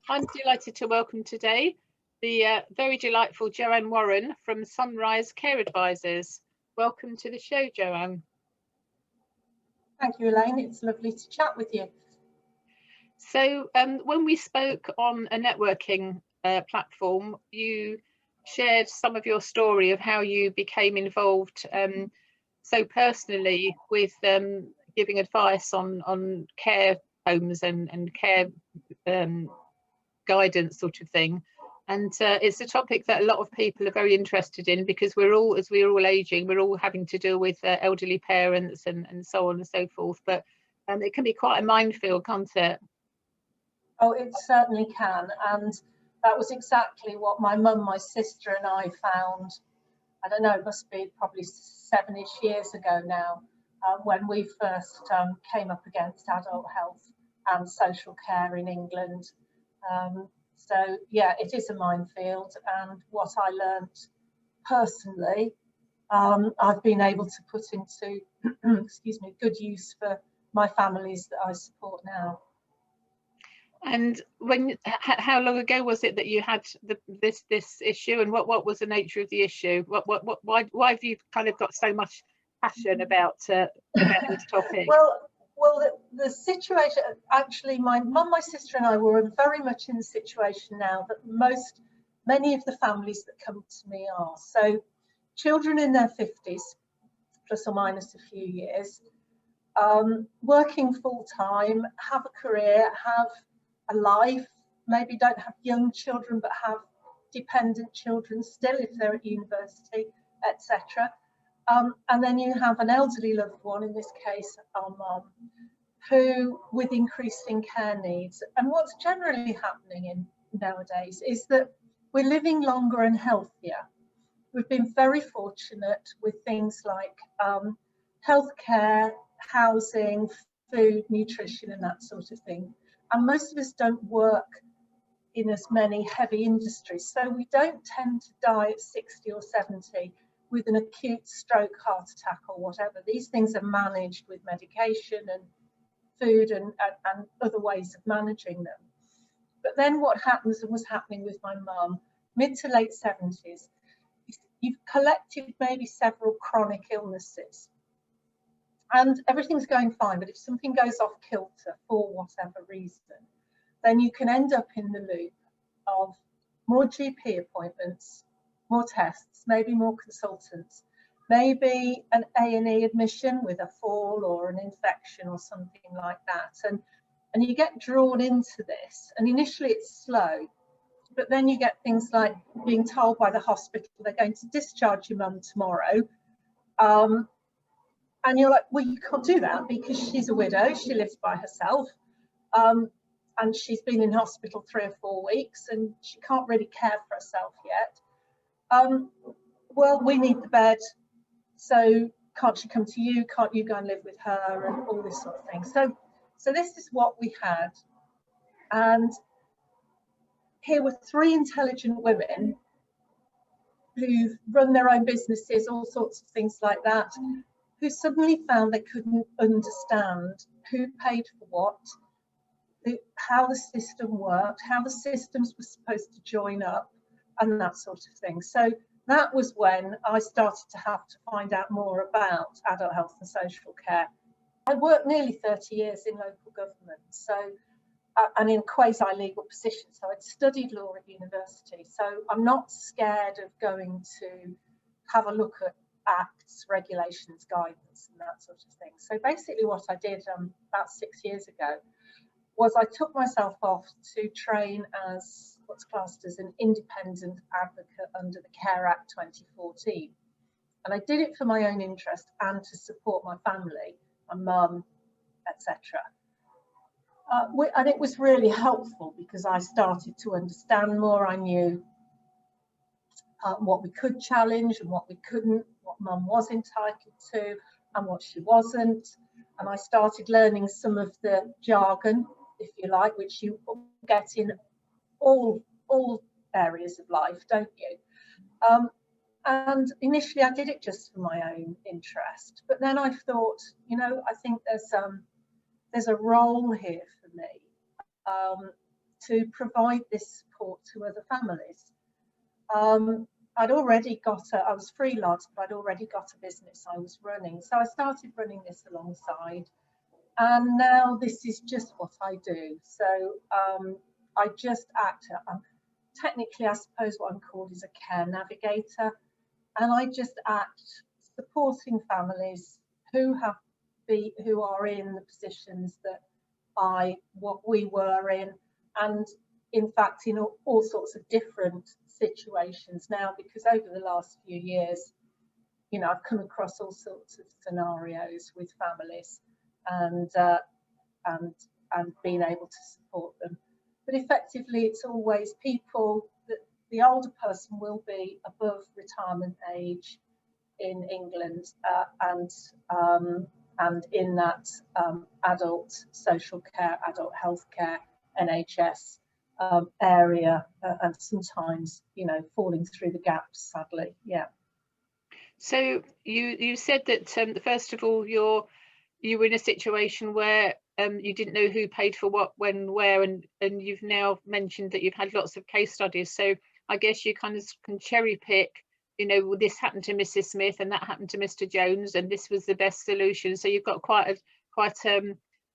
I'm delighted to welcome today the very delightful Joanne Warren from Sunrise Care Advisors. Welcome to the show, Joanne. Thank you, Elaine. It's lovely to chat with you. So when we spoke on a networking platform, you shared some of your story of how you became involved so personally with giving advice on care homes and care guidance sort of thing. And it's a topic that a lot of people are very interested in, because as we're all aging, we're all having to deal with elderly parents and so on and so forth. But it can be quite a minefield, can't it? Oh, it certainly can. And that was exactly what my mum, my sister and I found. I don't know, it must be probably 7-ish years ago now, when we first came up against adult health and social care in England. So yeah, it is a minefield, and what I learnt personally, I've been able to put into excuse me, good use for my families that I support now. And how long ago was it that you had this issue, and what was the nature of the issue? Why have you kind of got so much passion about this topic? Well, the situation, actually, my mum, my sister and I were very much in the situation now that many of the families that come to me are. So children in their 50s, plus or minus a few years, working full time, have a career, have a life, maybe don't have young children but have dependent children still if they're at university, etc. And then you have an elderly loved one, in this case our mum, who with increasing care needs. And what's generally happening nowadays is that we're living longer and healthier. We've been very fortunate with things like healthcare, housing, food, nutrition and that sort of thing. And most of us don't work in as many heavy industries, so we don't tend to die at 60 or 70 with an acute stroke, heart attack or whatever. These things are managed with medication and food and other ways of managing them. But then what happens, and was happening with my mum, mid to late 70s, you've collected maybe several chronic illnesses and everything's going fine, but if something goes off kilter for whatever reason, then you can end up in the loop of more GP appointments, more tests, maybe more consultants, maybe an A&E admission with a fall or an infection or something like that. And you get drawn into this, and initially it's slow, but then you get things like being told by the hospital they're going to discharge your mum tomorrow. And you're like, well, you can't do that because she's a widow, she lives by herself. And she's been in hospital 3 or 4 weeks and she can't really care for herself yet. Well, we need the bed, so can't she come to you? Can't you go and live with her? And all this sort of thing. So this is what we had. And here were 3 intelligent women who've run their own businesses, all sorts of things like that, who suddenly found they couldn't understand who paid for what, how the system worked, how the systems were supposed to join up and that sort of thing. So that was when I started to have to find out more about adult health and social care. I worked nearly 30 years in local government, so and in quasi-legal positions. So I'd studied law at university, so I'm not scared of going to have a look at acts, regulations, guidance and that sort of thing. So basically what I did about 6 years ago was I took myself off to train as what's classed as an independent advocate under the Care Act 2014. And I did it for my own interest and to support my family, my mum, etc. And it was really helpful because I started to understand more. I knew what we could challenge and what we couldn't, what mum was entitled to and what she wasn't. And I started learning some of the jargon, if you like, which you get in all areas of life, don't you? And initially I did it just for my own interest, but then I thought, you know, I think there's a role here for me to provide this support to other families. I'd already got I was freelance, but I'd already got a business I was running. So I started running this alongside, and now this is just what I do. So I just act, technically I suppose what I'm called is a care navigator, and I just act supporting families who are in the positions that what we were in, and in fact in all sorts of different situations now, because over the last few years, you know, I've come across all sorts of scenarios with families, and being able to support them. But effectively, it's always people that the older person will be above retirement age in England, and in that adult social care, adult healthcare, NHS area, and sometimes, you know, falling through the gaps, sadly. Yeah. So you said that first of all you were in a situation where you didn't know who paid for what, when, where, and you've now mentioned that you've had lots of case studies. So I guess you kind of can cherry pick, you know, well, this happened to Mrs. Smith and that happened to Mr. Jones, and this was the best solution. So you've got quite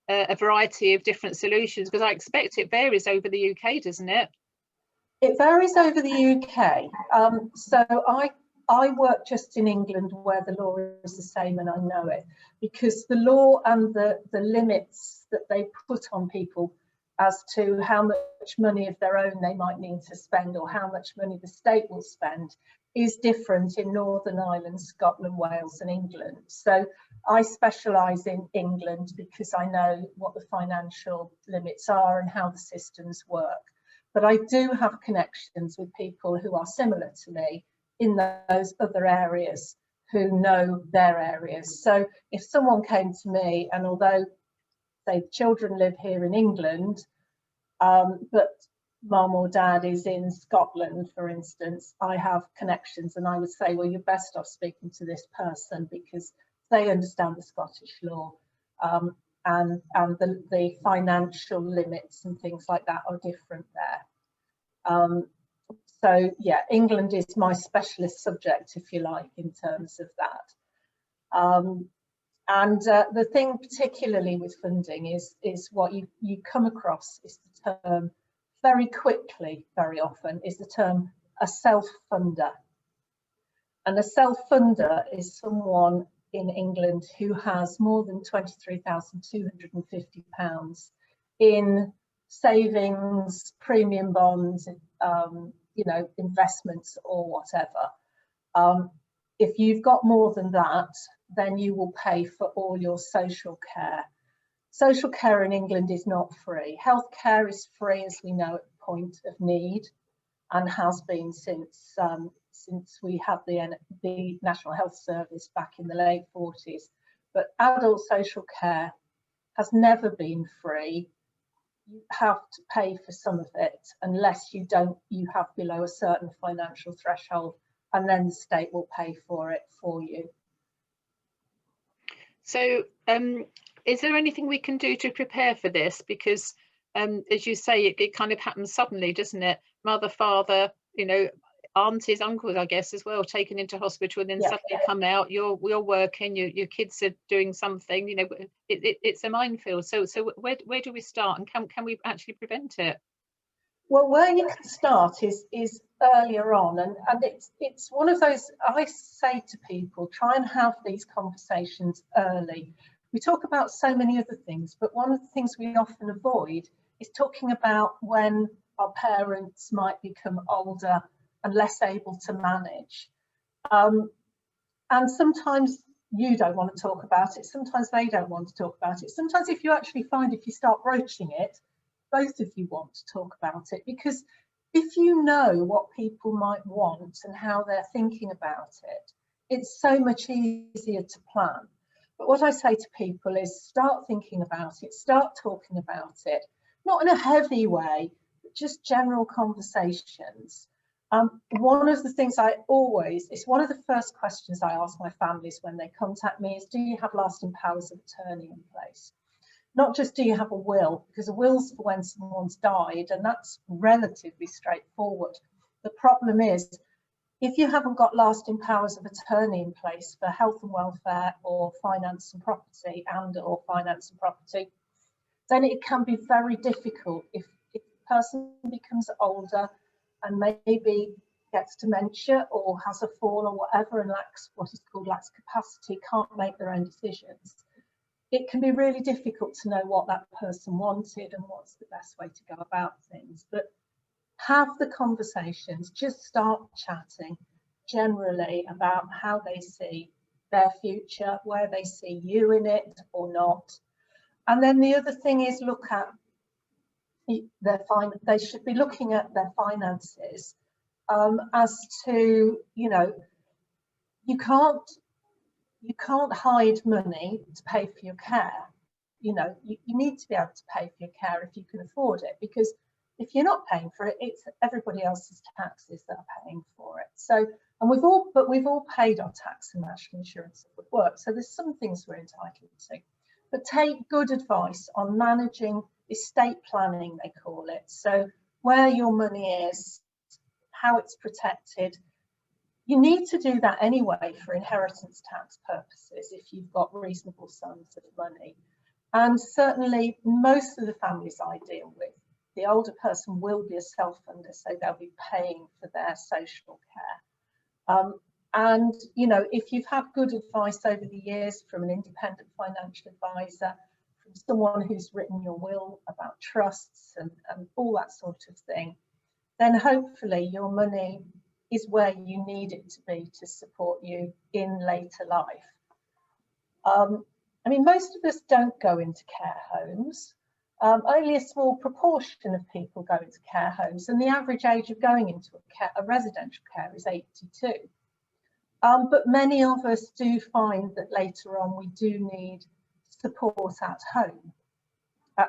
a variety of different solutions, because I expect it varies over the UK, doesn't it? It varies over the UK. So I work just in England, where the law is the same, and I know it, because the law and the limits that they put on people as to how much money of their own they might need to spend, or how much money the state will spend, is different in Northern Ireland, Scotland, Wales and England. So I specialise in England because I know what the financial limits are and how the systems work. But I do have connections with people who are similar to me in those other areas, who know their areas. So if someone came to me, and although say children live here in England, but mum or dad is in Scotland, for instance, I have connections, and I would say, well, you're best off speaking to this person because they understand the Scottish law, and the financial limits and things like that are different there. So yeah, England is my specialist subject, if you like, in terms of that. And the thing particularly with funding is what you come across is the term very quickly, very often, is the term a self-funder. And a self-funder is someone in England who has more than £23,250 in savings, premium bonds, you know, investments or whatever. If you've got more than that, then you will pay for all your social care. Social care in England is not free. Healthcare is free, as we know, at the point of need, and has been since we had the National Health Service back in the late 40s. But adult social care has never been free. You have to pay for some of it unless you have below a certain financial threshold, and then the state will pay for it for you. So is there anything we can do to prepare for this? Because as you say, it kind of happens suddenly, doesn't it? Mother, father, you know, aunties, uncles, I guess, as well, taken into hospital, and then suddenly come out, you're working, your kids are doing something, you know, it's a minefield. So where do we start, and can we actually prevent it? Well, where you can start is earlier on, and it's one of those, I say to people, try and have these conversations early. We talk about so many other things, but one of the things we often avoid is talking about when our parents might become older and less able to manage. And sometimes you don't want to talk about it, sometimes they don't want to talk about it. Sometimes if you actually find, if you start broaching it, both of you want to talk about it, because if you know what people might want and how they're thinking about it, it's so much easier to plan. But what I say to people is start thinking about it, start talking about it, not in a heavy way, but just general conversations. One of the things it's one of the first questions I ask my families when they contact me is, do you have lasting powers of attorney in place? not just do you have a will, because a will's for when someone's died, and that's relatively straightforward. The problem is, if you haven't got lasting powers of attorney in place for health and welfare or finance and property or finance and property, then it can be very difficult if a person becomes older and maybe gets dementia or has a fall or whatever and lacks capacity, can't make their own decisions. It can be really difficult to know what that person wanted and what's the best way to go about things. But have the conversations, just start chatting generally about how they see their future, where they see you in it or not. And then the other thing is look at they should be looking at their finances as to, you know, you can't hide money to pay for your care. You know, you need to be able to pay for your care if you can afford it, because if you're not paying for it, it's everybody else's taxes that are paying for it. So, and we've all paid our tax and national insurance at work. So there's some things we're entitled to. But take good advice on managing estate planning, they call it. So where your money is, how it's protected. You need to do that anyway for inheritance tax purposes if you've got reasonable sums of money. And certainly most of the families I deal with, the older person will be a self-funder, so they'll be paying for their social care. And, you know, if you've had good advice over the years from an independent financial advisor, from someone who's written your will about trusts and all that sort of thing, then hopefully your money is where you need it to be to support you in later life. I mean, most of us don't go into care homes. Only a small proportion of people go into care homes, and the average age of going into a residential care is 82. But many of us do find that later on we do need support at home,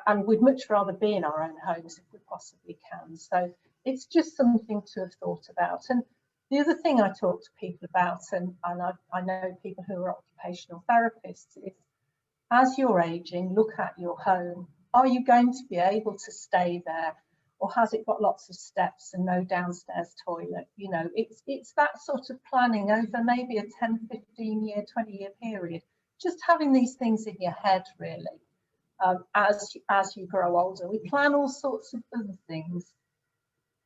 and we'd much rather be in our own homes if we possibly can. So it's just something to have thought about. And the other thing I talk to people about, and I know people who are occupational therapists, is as you're aging, look at your home. Are you going to be able to stay there? Or has it got lots of steps and no downstairs toilet? You know, it's that sort of planning over maybe a 10, 15 year, 20 year period. Just having these things in your head, really, as you grow older. We plan all sorts of other things,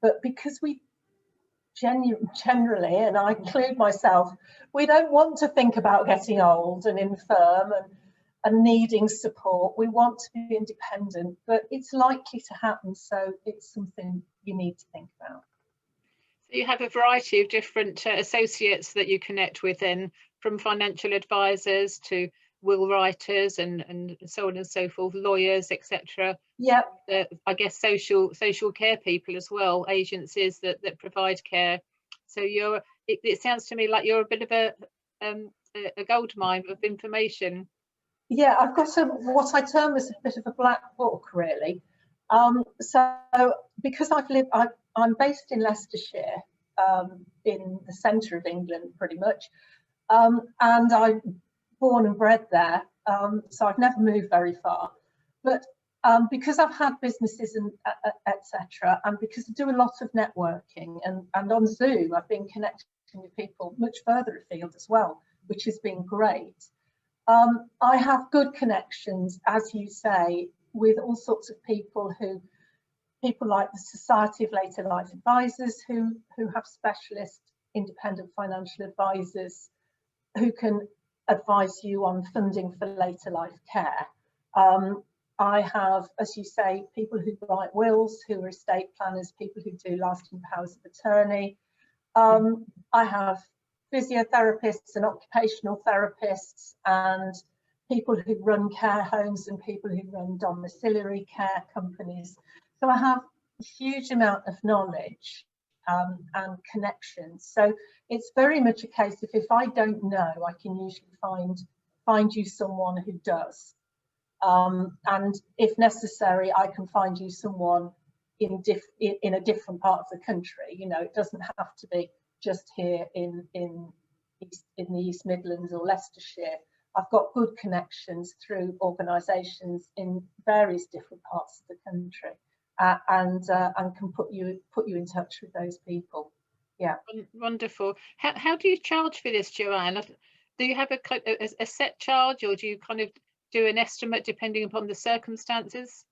but because we generally, and I include myself, we don't want to think about getting old and infirm and needing support. We want to be independent, but it's likely to happen, so it's something you need to think about. So you have a variety of different associates that you connect with, then, from financial advisors to will writers and so on and so forth, lawyers, etc. Yeah. I guess social care people as well, agencies that provide care. So it sounds to me like you're a bit of a gold mine of information. Yeah, I've got what I term as a bit of a black book, really. So because I'm based in Leicestershire, in the centre of England, pretty much, and I'm born and bred there, so I've never moved very far. But because I've had businesses and etc., and because I do a lot of networking and on Zoom, I've been connecting with people much further afield as well, which has been great. I have good connections, as you say, with all sorts of people like the Society of Later Life Advisors who have specialist independent financial advisors who can advise you on funding for later life care. I have, as you say, people who write wills, who are estate planners, people who do lasting powers of attorney. I have physiotherapists and occupational therapists and people who run care homes and people who run domiciliary care companies. So I have a huge amount of knowledge and connections. So it's very much a case of if I don't know, I can usually find you someone who does. And if necessary, I can find you someone in a different part of the country. You know, it doesn't have to be just here in the East Midlands or Leicestershire. I've got good connections through organisations in various different parts of the country, and can put you in touch with those people. Yeah. Wonderful. How do you charge for this, Joanne? Do you have a set charge, or do you kind of do an estimate depending upon the circumstances?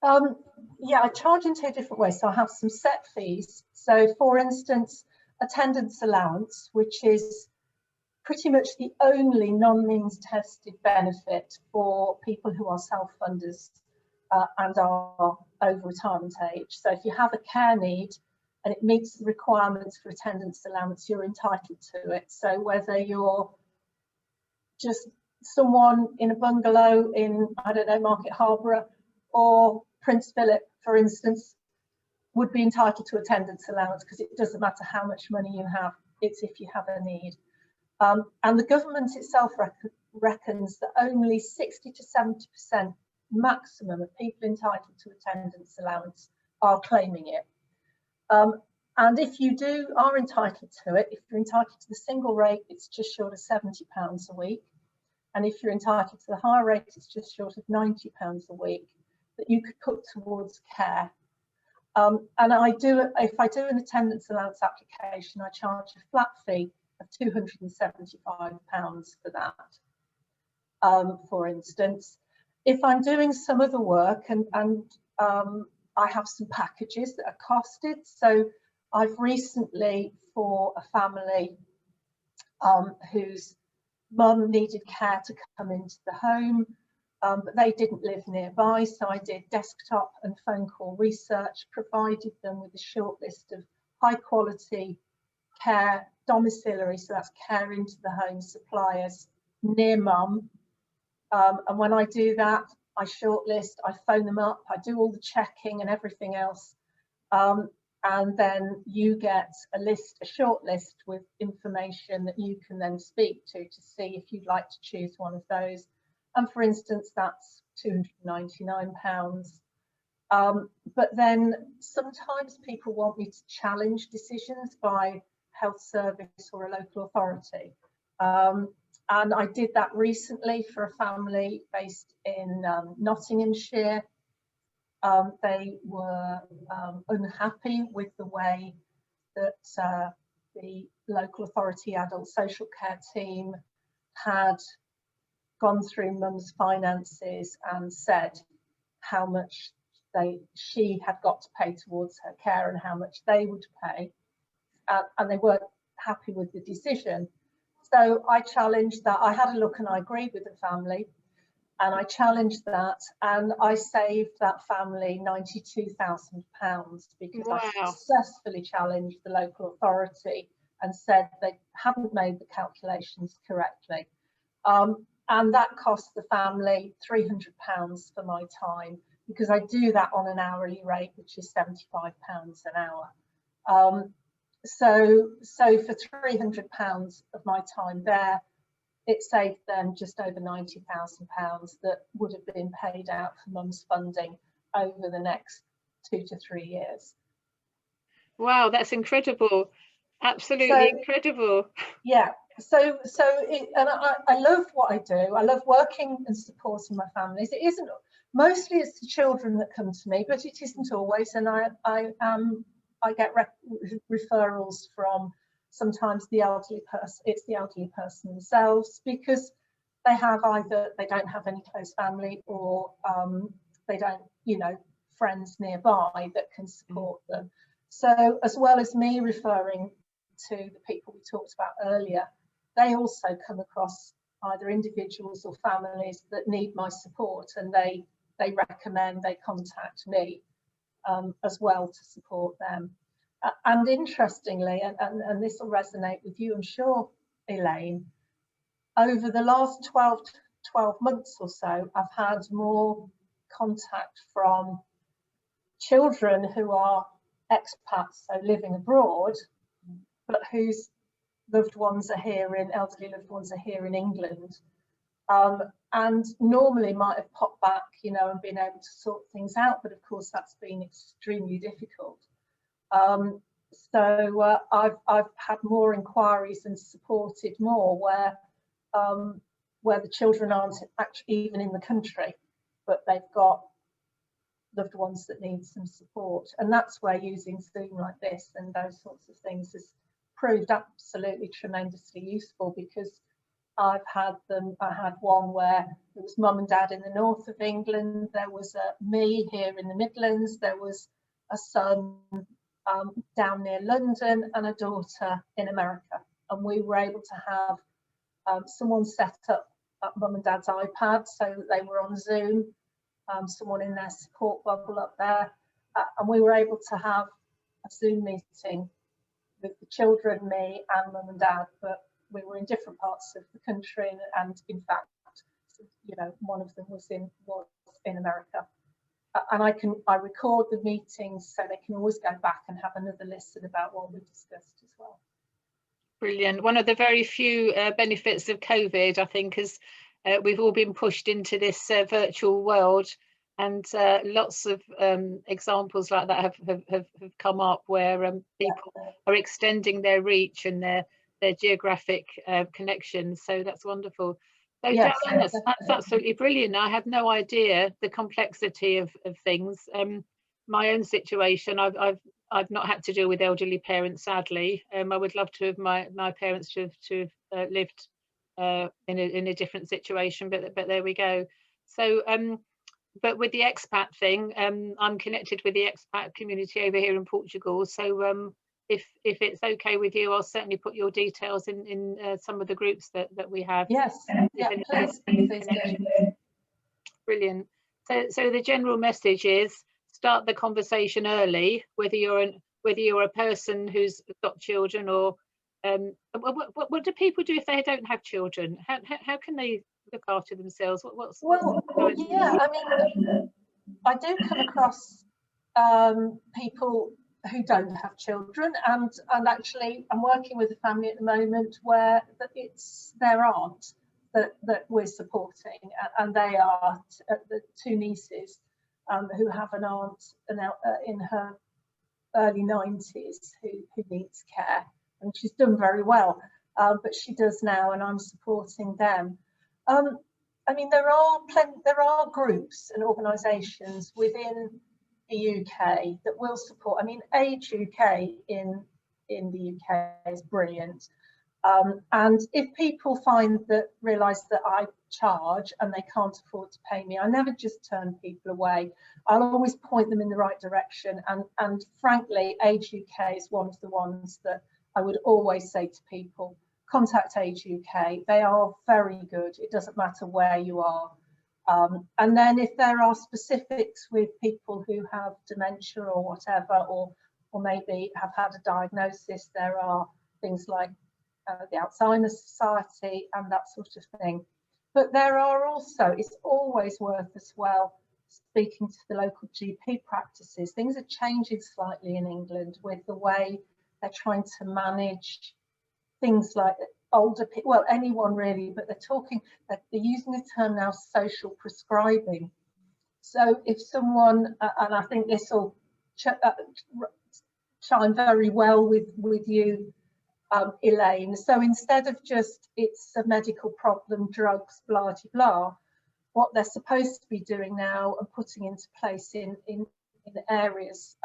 Yeah, I charge in two different ways. So I have some set fees. So for instance, attendance allowance, which is pretty much the only non-means tested benefit for people who are self-funders and are over retirement age. So if you have a care need and it meets the requirements for attendance allowance, you're entitled to it. So whether you're just someone in a bungalow in, I don't know, Market Harborough, or Prince Philip, for instance, would be entitled to attendance allowance, because it doesn't matter how much money you have, it's if you have a need. And the government itself reckons that only 60 to 70% maximum of people entitled to attendance allowance are claiming it. And if you are entitled to it, if you're entitled to the single rate, it's just short of £70 a week. And if you're entitled to the higher rate, it's just short of £90 a week that you could put towards care. And if I do an attendance allowance application, I charge a flat fee of £275 for that, for instance. If I'm doing some other work and I have some packages that are costed. So I've recently, for a family whose mum needed care to come into the home, but they didn't live nearby, so I did desktop and phone call research, provided them with a short list of high quality care domiciliary, so that's care into the home suppliers near mum. And when I do that, I shortlist, I phone them up, I do all the checking and everything else. And then you get a short list with information that you can then speak to see if you'd like to choose one of those. And for instance, that's £299. But then sometimes people want me to challenge decisions by health service or a local authority. And I did that recently for a family based in Nottinghamshire. They were unhappy with the way that the local authority adult social care team had gone through mum's finances and said how much she had got to pay towards her care and how much they would pay, and they weren't happy with the decision. So I challenged that. I had a look and I agreed with the family, and I challenged that, and I saved that family £92,000 because Wow. I successfully challenged the local authority and said they hadn't made the calculations correctly. And that cost the family £300 for my time, because I do that on an hourly rate, which is £75 an hour. So for £300 of my time there, it saved them just over £90,000 that would have been paid out for mum's funding over the next 2 to 3 years. Wow, that's incredible. Absolutely incredible. Yeah. And I love what I do. I love working and supporting my families. It isn't, mostly it's the children that come to me, but it isn't always. And I get referrals from sometimes the elderly person. It's the elderly person themselves, because they don't have any close family, or they don't, friends nearby that can support them. So as well as me referring to the people we talked about earlier, they also come across either individuals or families that need my support, and they contact me as well to support them. And interestingly, and this will resonate with you, I'm sure, Elaine, over the last 12 months or so, I've had more contact from children who are expats, so living abroad, but whose loved ones are here elderly loved ones are here in England, and normally might have popped back, and been able to sort things out, but of course that's been extremely difficult. So I've had more inquiries and supported more where where the children aren't actually even in the country, but they've got loved ones that need some support. And that's where using Zoom like this and those sorts of things has proved absolutely tremendously useful, because I had one where it was mum and dad in the north of England, there was me here in the Midlands, there was a son down near London and a daughter in America. And we were able to have someone set up mum and dad's iPad so that they were on Zoom, someone in their support bubble up there, and we were able to have a Zoom meeting with the children, me and mum and dad, but we were in different parts of the country, and in fact, one of them was in America. And I record the meetings so they can always go back and have another listen about what we discussed as well. Brilliant. One of the very few benefits of COVID, I think, is we've all been pushed into this virtual world, and lots of examples like that have come up where people are extending their reach and their geographic connections. So that's wonderful. So yes, Joanne, that's absolutely brilliant. I had no idea the complexity of things. My own situation, I've not had to deal with elderly parents, sadly. I would love to have my parents to have lived in a different situation, but there we go. So but with the expat thing, I'm connected with the expat community over here in Portugal. So if it's okay with you, I'll certainly put your details in some of the groups that we have. Yes, yeah, please do. Brilliant. So the general message is start the conversation early, whether you're a person who's got children, or what do people do if they don't have children? How can they look after themselves? Yeah, I mean, I do come across people who don't have children, and actually I'm working with a family at the moment where it's their aunt that we're supporting, and they are the two nieces who have an aunt in her early 90s who needs care, and she's done very well, but she does now, and I'm supporting them. I mean, there are groups and organisations within the UK that will support. I mean, Age UK in the UK is brilliant. And if people realise that I charge and they can't afford to pay me, I never just turn people away. I'll always point them in the right direction. And frankly, Age UK is one of the ones that I would always say to people, contact Age UK. They are very good. It doesn't matter where you are. And then if there are specifics with people who have dementia or whatever, or maybe have had a diagnosis, there are things like the Alzheimer's Society and that sort of thing. But there are also, it's always worth as well speaking to the local GP practices. Things are changing slightly in England with the way they're trying to manage things like older people, well, anyone really, but they're using the term now social prescribing. So if someone, and I think this will chime very well with you, Elaine. So instead of just it's a medical problem, drugs, blah, blah, blah, what they're supposed to be doing now and putting into place in areas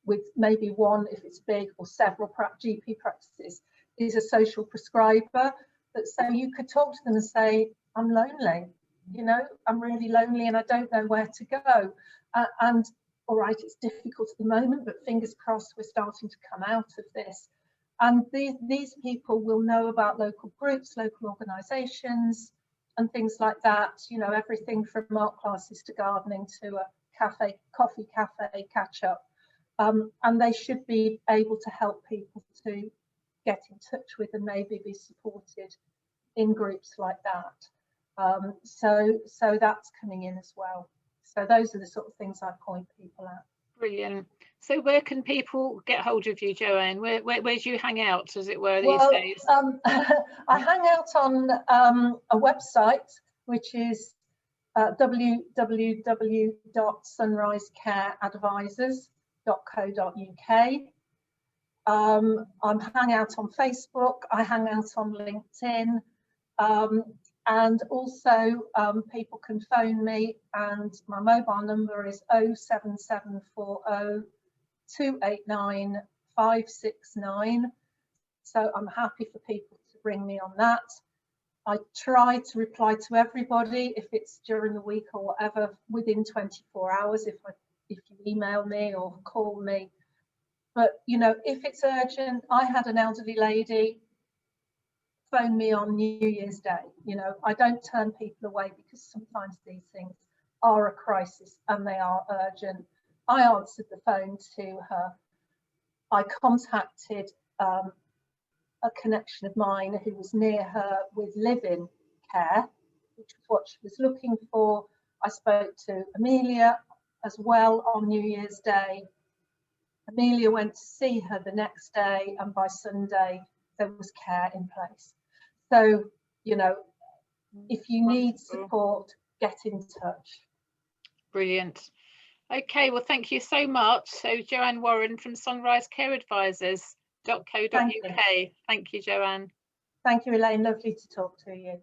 with maybe one, if it's big, or several GP practices, is a social prescriber. So you could talk to them and say, I'm lonely, I'm really lonely and I don't know where to go. And all right, it's difficult at the moment, but fingers crossed we're starting to come out of this. And these people will know about local groups, local organisations and things like that, everything from art classes to gardening to a coffee cafe catch up. And they should be able to help people to get in touch with and maybe be supported in groups like that. So that's coming in as well. So those are the sort of things I point people at. Brilliant. So where can people get hold of you, Joanne? Where do you hang out, as it were, these days? I hang out on a website, which is www.sunrisecareadvisors.co.uk. I hang out on Facebook, I hang out on LinkedIn, And also people can phone me, and my mobile number is 07740 289 569. So I'm happy for people to ring me on that. I try to reply to everybody, if it's during the week or whatever, within 24 hours if you email me or call me. But, you know, if it's urgent, I had an elderly lady phone me on New Year's Day. You know, I don't turn people away, because sometimes these things are a crisis and they are urgent. I answered the phone to her. I contacted a connection of mine who was near her with live-in care, which was what she was looking for. I spoke to Amelia as well on New Year's Day. Amelia went to see her the next day, and by Sunday there was care in place. So, you know, if you need support, get in touch. Brilliant. Okay, well, thank you so much. So Joanne Warren from sunrisecareadvisors.co.uk. Thank you, Joanne. Thank you, Elaine. Lovely to talk to you.